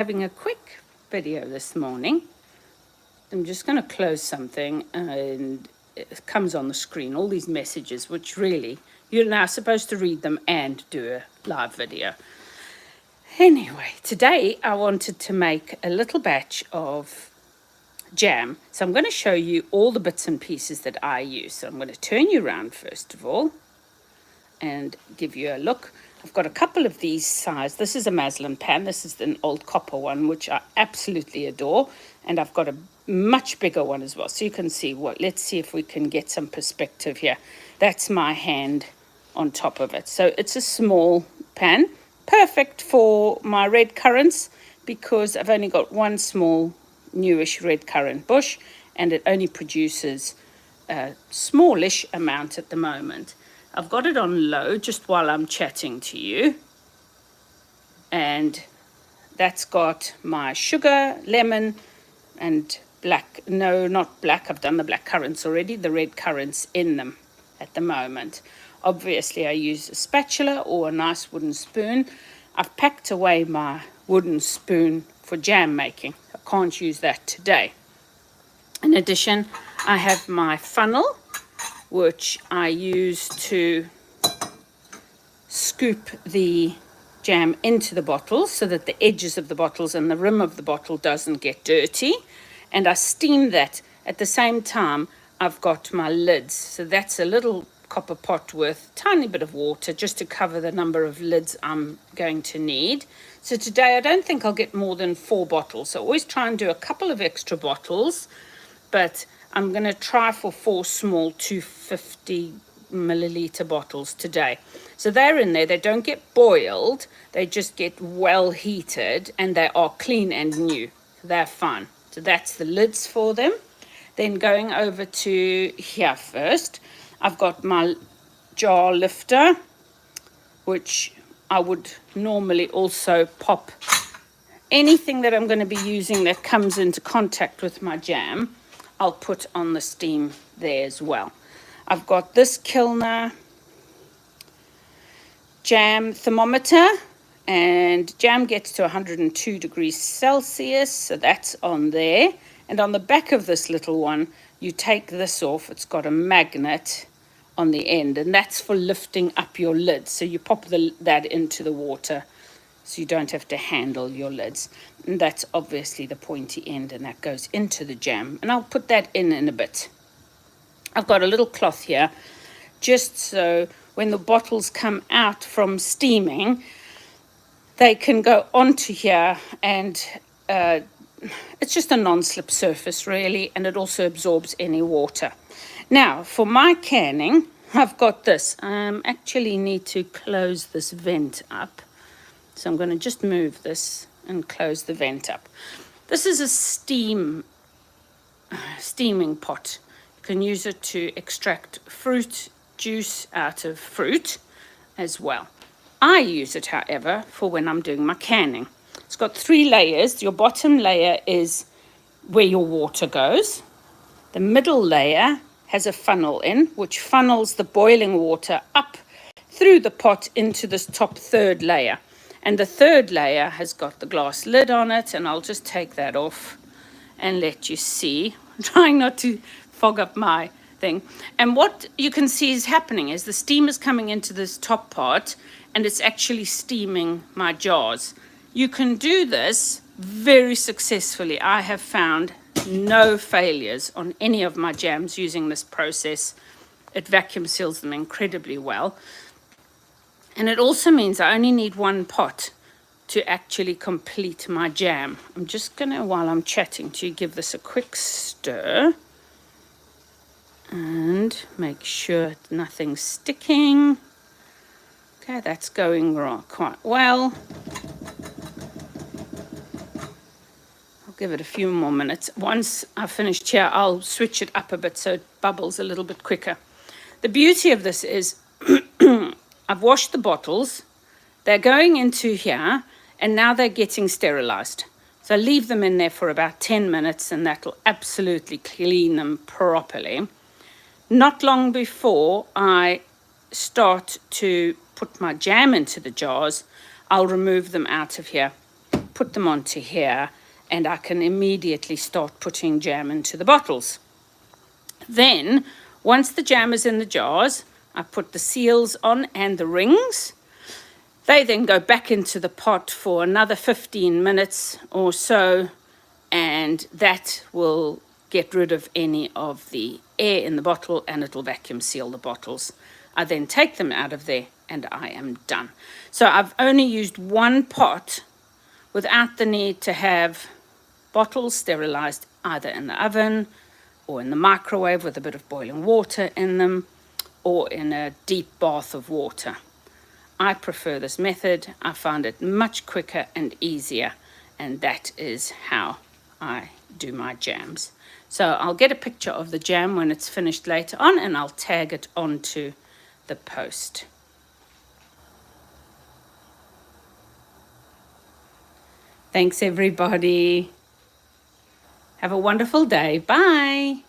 Having a quick video this morning. I'm just going to close something and it comes on the screen, all these messages, which really, you're now supposed to read them and do a live video. Anyway, today I wanted to make a little batch of jam. So I'm going to show you all the bits and pieces that I use. So I'm going to turn you around first of all and give you a look. I've got a couple of these size. This is a Maslin pan. This is an old copper one, which I absolutely adore. And I've got a much bigger one as well. So you can see let's see if we can get some perspective here. That's my hand on top of it. So it's a small pan, perfect for my red currants because I've only got one small newish red currant bush and it only produces a smallish amount at the moment. I've got it on low just while I'm chatting to you. And that's got my sugar, lemon, and black. No, not black. I've done the black currants already. The red currants in them at the moment. Obviously, I use a spatula or a nice wooden spoon. I've packed away my wooden spoon for jam making. I can't use that today. In addition, I have my funnel, which I use to scoop the jam into the bottles so that the edges of the bottles and the rim of the bottle doesn't get dirty. And I steam that. At the same time, I've got my lids. So that's a little copper pot with a tiny bit of water just to cover the number of lids I'm going to need. So today I don't think I'll get more than 4 bottles. So I always try and do a couple of extra bottles, but I'm going to try for 4 small 250 milliliter bottles today. So they're in there. They don't get boiled. They just get well heated and they are clean and new. They're fine. So that's the lids for them. Then going over to here first, I've got my jar lifter, which I would normally also pop anything that I'm going to be using that comes into contact with my jam. I'll put on the steam there as well. I've got this Kilner jam thermometer, and jam gets to 102 degrees Celsius, so that's on there. And on the back of this little one, you take this off. It's got a magnet on the end, and that's for lifting up your lids. So you pop that into the water so you don't have to handle your lids. And that's obviously the pointy end, and that goes into the jam. And I'll put that in a bit. I've got a little cloth here, just so when the bottles come out from steaming, they can go onto here, and it's just a non-slip surface, really, and it also absorbs any water. Now, for my canning, I've got this. I actually need to close this vent up. So I'm going to just move this and close the vent up. This is a steaming pot. You can use it to extract fruit juice out of fruit as well. I use it, however, for when I'm doing my canning. It's got 3 layers. Your bottom layer is where your water goes. The middle layer has a funnel in, which funnels the boiling water up through the pot into this top 3rd layer. And the 3rd layer has got the glass lid on it, and I'll just take that off and let you see. I'm trying not to fog up my thing. And what you can see is happening is the steam is coming into this top part, and it's actually steaming my jars. You can do this very successfully. I have found no failures on any of my jams using this process. It vacuum seals them incredibly well. And it also means I only need 1 pot to actually complete my jam. I'm just going to, while I'm chatting to you, give this a quick stir and make sure nothing's sticking. Okay, that's going wrong quite well. I'll give it a few more minutes. Once I've finished here, I'll switch it up a bit so it bubbles a little bit quicker. The beauty of this is I've washed the bottles, they're going into here, and now they're getting sterilized. So I leave them in there for about 10 minutes, and that'll absolutely clean them properly. Not long before I start to put my jam into the jars, I'll remove them out of here, put them onto here, and I can immediately start putting jam into the bottles. Then, once the jam is in the jars, I put the seals on and the rings. They then go back into the pot for another 15 minutes or so, and that will get rid of any of the air in the bottle, and it'll vacuum seal the bottles. I then take them out of there and I am done. So I've only used one pot without the need to have bottles sterilized either in the oven or in the microwave with a bit of boiling water in them, or in a deep bath of water. I prefer this method. I find it much quicker and easier, and that is how I do my jams. So I'll get a picture of the jam when it's finished later on, and I'll tag it onto the post. Thanks, everybody. Have a wonderful day. Bye.